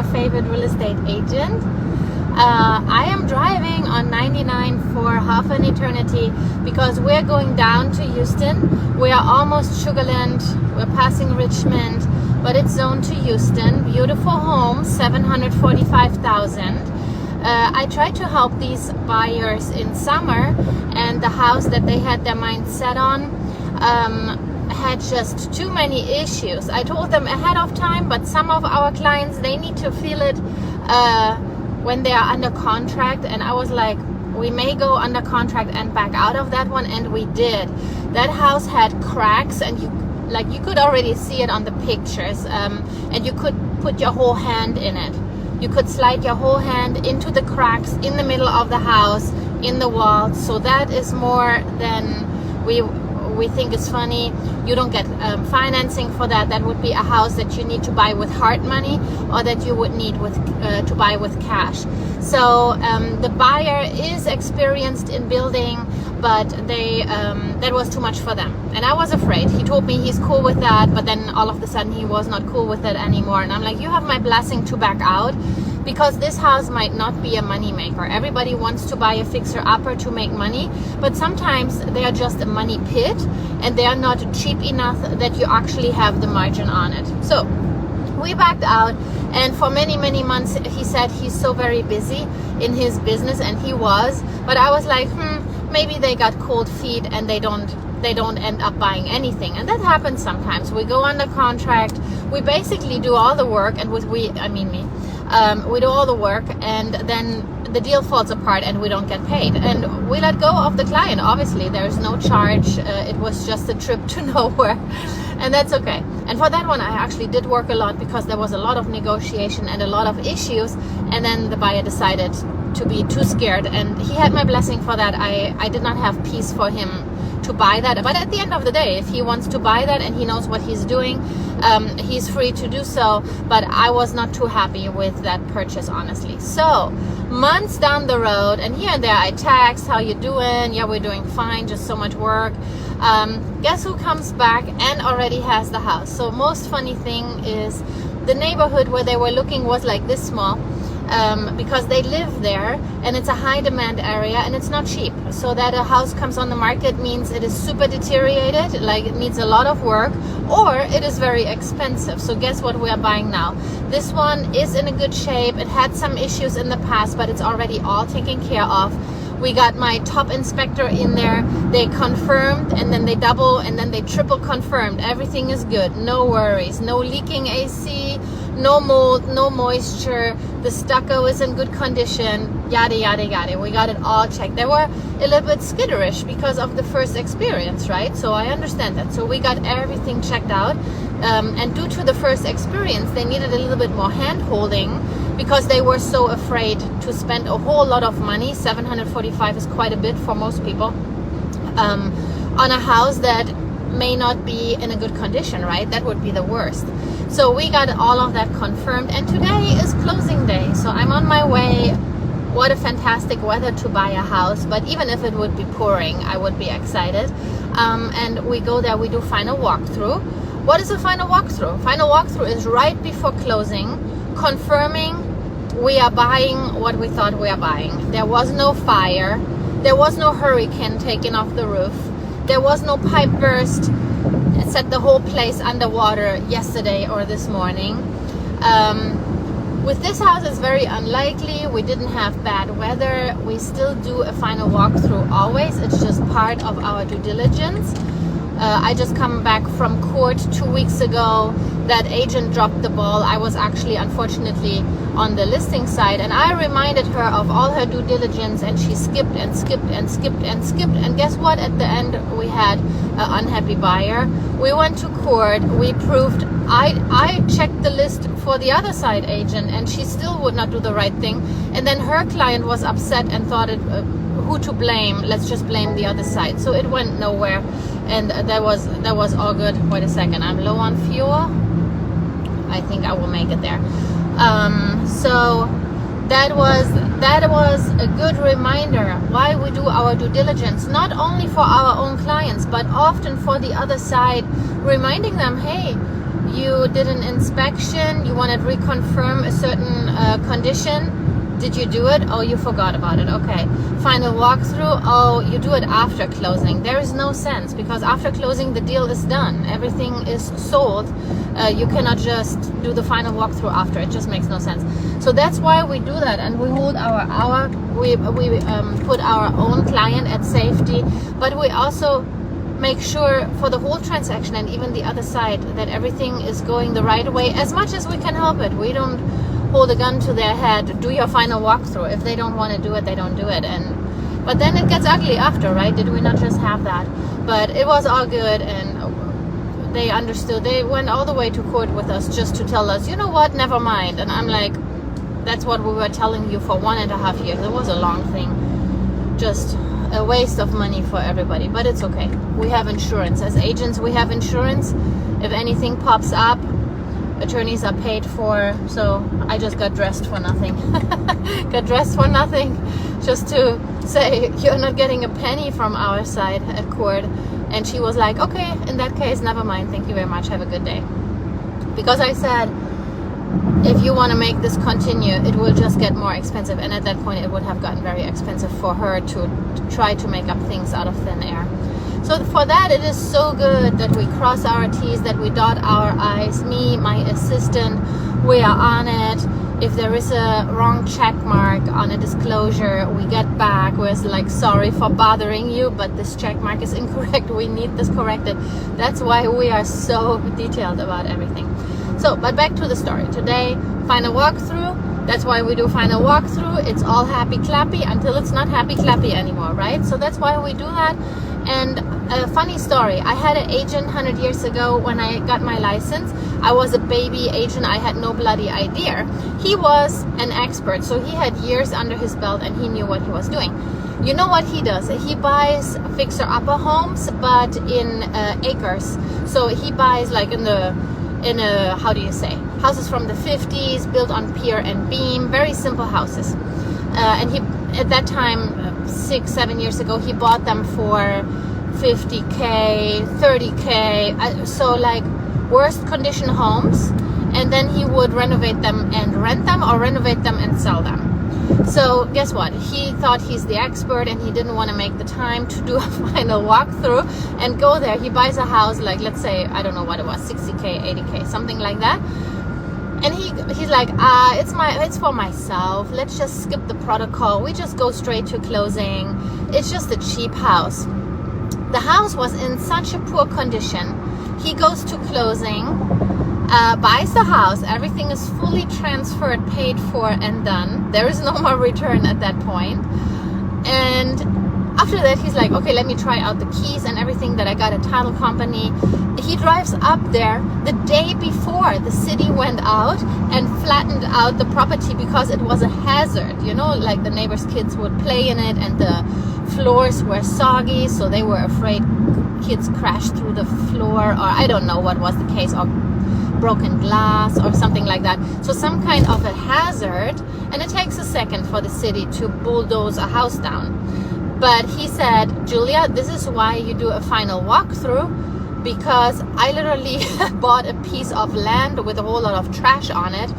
your favorite real estate agent. I am driving on 99 for half an eternity because we're going down to Houston. We are almost Sugarland. We're passing Richmond, but it's zoned to Houston. Beautiful home, $745,000. I tried to help these buyers in summer, and the house that they had their mind set on had just too many issues. I told them ahead of time, but some of our clients, they need to feel it when they are under contract. And I was like, we may go under contract and back out of that one, and we did. That house had cracks, and you could already see it on the pictures, and you could put your whole hand in it. You could slide your whole hand into the cracks in the middle of the house, in the walls. So that is more than we think is funny. You don't get financing for that. That would be a house that you need to buy with hard money, or that you would need to buy with cash. So the buyer is experienced in building, but that was too much for them, and I was afraid. He told me he's cool with that, but then all of a sudden he was not cool with it anymore. And I'm like, you have my blessing to back out, because this house might not be a money maker. Everybody wants to buy a fixer-upper to make money, but sometimes they are just a money pit, and they are not cheap enough that you actually have the margin on it. So we backed out, and for many months he said he's so very busy in his business, and he was, but I was like, maybe they got cold feet and they don't end up buying anything. And that happens sometimes. We go under contract, we basically do all the work, and we do all the work, and then the deal falls apart and we don't get paid, and we let go of the client. Obviously there's no charge. It was just a trip to nowhere, and that's okay. And for that one I actually did work a lot, because there was a lot of negotiation and a lot of issues, and then the buyer decided to be too scared, and he had my blessing for that. I did not have peace for him to buy that, but at the end of the day, if he wants to buy that and he knows what he's doing, he's free to do so. But I was not too happy with that purchase, honestly. So months down the road, and here and there I text, how you doing? Yeah, we're doing fine, just so much work. Guess who comes back and already has the house? So most funny thing is, the neighborhood where they were looking was like this small, because they live there, and it's a high demand area, and it's not cheap. So that a house comes on the market means it is super deteriorated, like it needs a lot of work, or it is very expensive. So guess what we are buying now? This one is in a good shape. It had some issues in the past, but it's already all taken care of. We got my top inspector in there. They confirmed, and then they double, and then they triple confirmed. Everything is good, no worries, no leaking AC, no mold, no moisture. The stucco is in good condition, yada yada yada. We got it all checked. They were a little bit skitterish because of the first experience, right? So I understand that. So we got everything checked out, and due to the first experience, they needed a little bit more hand holding, because they were so afraid to spend a whole lot of money. 745 is quite a bit for most people, on a house that may not be in a good condition, right? That would be the worst. So we got all of that confirmed, and today is closing day, so I'm on my way. What a fantastic weather to buy a house, but even if it would be pouring, I would be excited. And we go there, we do final walkthrough. What is a final walkthrough? Final walkthrough is right before closing, confirming we are buying what we thought we are buying. There was no fire, there was no hurricane taking off the roof, there was no pipe burst, set the whole place underwater yesterday or this morning. With this house, it's very unlikely. We didn't have bad weather. We still do a final walkthrough always. It's just part of our due diligence. I just come back from court 2 weeks ago. That agent dropped the ball. I was actually, unfortunately, on the listing side, and I reminded her of all her due diligence, and she skipped and skipped and skipped and skipped. And guess what? At the end, we had an unhappy buyer. We went to court. We proved. I checked the list for the other side agent, and she still would not do the right thing. And then her client was upset and thought, who to blame? Let's just blame the other side. So it went nowhere, and that was all good. Wait a second, I'm low on fuel. I think I will make it there. So that was a good reminder why we do our due diligence, not only for our own clients, but often for the other side, reminding them, hey, you did an inspection, you wanted to reconfirm a certain condition. Did you do it? Oh, you forgot about it. Okay. Final walkthrough. Oh, you do it after closing. There is no sense, because after closing the deal is done. Everything is sold. You cannot just do the final walkthrough after. It just makes no sense. So that's why we do that, and we hold we put our own client at safety, but we also make sure for the whole transaction and even the other side that everything is going the right way as much as we can help it. We don't hold a gun to their head, do your final walkthrough. If they don't want to do it, they don't do it. But then it gets ugly after, right? Did we not just have that? But it was all good, and they understood. They went all the way to court with us just to tell us, you know what, never mind. And I'm like, that's what we were telling you for 1.5 years. It was a long thing, just a waste of money for everybody, but it's okay. We have insurance. As agents, we have insurance. If anything pops up, attorneys are paid for. So I just got dressed for nothing. Got dressed for nothing, just to say you're not getting a penny from our side at court. And she was like, okay, in that case, never mind, thank you very much, have a good day. Because I said, if you want to make this continue, it will just get more expensive. And at that point, it would have gotten very expensive for her to try to make up things out of thin air. So for that, it is so good that we cross our T's, that we dot our I's. Me, my assistant, we are on it. If there is a wrong check mark on a disclosure, we get back. We're like, sorry for bothering you, but this check mark is incorrect. We need this corrected. That's why we are so detailed about everything. So, but back to the story. Today, final walkthrough. That's why we do final walkthrough. It's all happy clappy until it's not happy clappy anymore, right? So that's why we do that. And a funny story, I had an agent 100 years ago when I got my license. I was a baby agent. I had no bloody idea. He was an expert, so he had years under his belt and he knew what he was doing. You know what he does? He buys fixer-upper homes, but in acres. So he buys like in a, how do you say, houses from the 50s, built on pier and beam, very simple houses. And he, at that time, 6-7 years ago, he bought them for $50K, $30K, so like worst condition homes, and then he would renovate them and rent them, or renovate them and sell them. So guess what? He thought he's the expert, and he didn't want to make the time to do a final walkthrough and go there. He buys a house, like, let's say, I don't know what it was, 60K, 80K, something like that. And he's like, it's for myself. Let's just skip the protocol. We just go straight to closing. It's just a cheap house. The house was in such a poor condition. He goes to closing, buys the house. Everything is fully transferred, paid for, and done. There is no more return at that point. And after that, he's like, okay, let me try out the keys and everything that I got at title company. He drives up there the day before the city went out and flattened out the property because it was a hazard. You know, like the neighbors' kids would play in it, and the floors were soggy, so they were afraid kids crashed through the floor, or I don't know what was the case, or broken glass or something like that. So some kind of a hazard, and it takes a second for the city to bulldoze a house down. But he said, Julia, this is why you do a final walkthrough, because I literally bought a piece of land with a whole lot of trash on it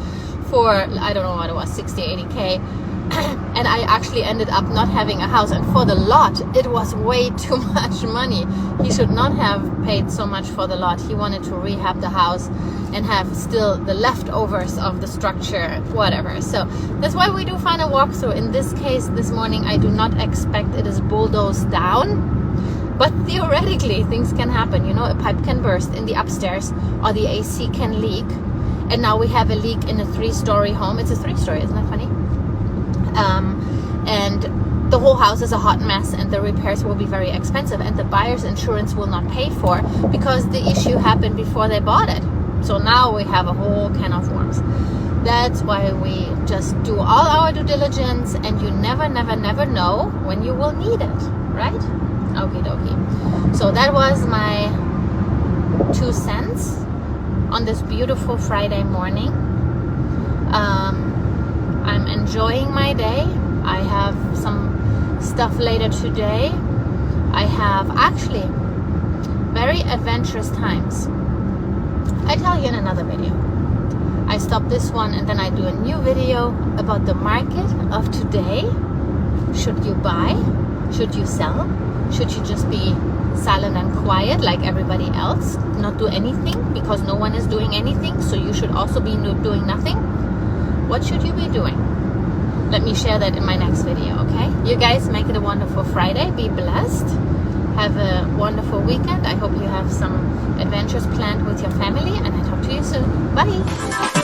for, I don't know what it was, 60, 80K. And I actually ended up not having a house. And for the lot, it was way too much money. He should not have paid so much for the lot. He wanted to rehab the house and have still the leftovers of the structure, whatever. So that's why we do final walkthrough. In this case, this morning, I do not expect it is bulldozed down. But theoretically, things can happen. You know, a pipe can burst in the upstairs, or the AC can leak. And now we have a leak in a 3-story home. It's a 3-story, isn't that funny? And the whole house is a hot mess, and the repairs will be very expensive, and the buyer's insurance will not pay for, because the issue happened before they bought it. So now we have a whole can of worms. That's why we just do all our due diligence, and you never know when you will need it, right? Okie dokie. So that was my 2 cents on this beautiful Friday morning. I'm enjoying my day. I have some stuff later today. I have actually very adventurous times. I tell you in another video. I stop this one and then I do a new video about the market of today. Should you buy? Should you sell? Should you just be silent and quiet like everybody else? Not do anything because no one is doing anything, so you should also be doing nothing? What should you be doing? Let me share that in my next video, okay? You guys make it a wonderful Friday. Be blessed. Have a wonderful weekend. I hope you have some adventures planned with your family, and I talk to you soon. Bye!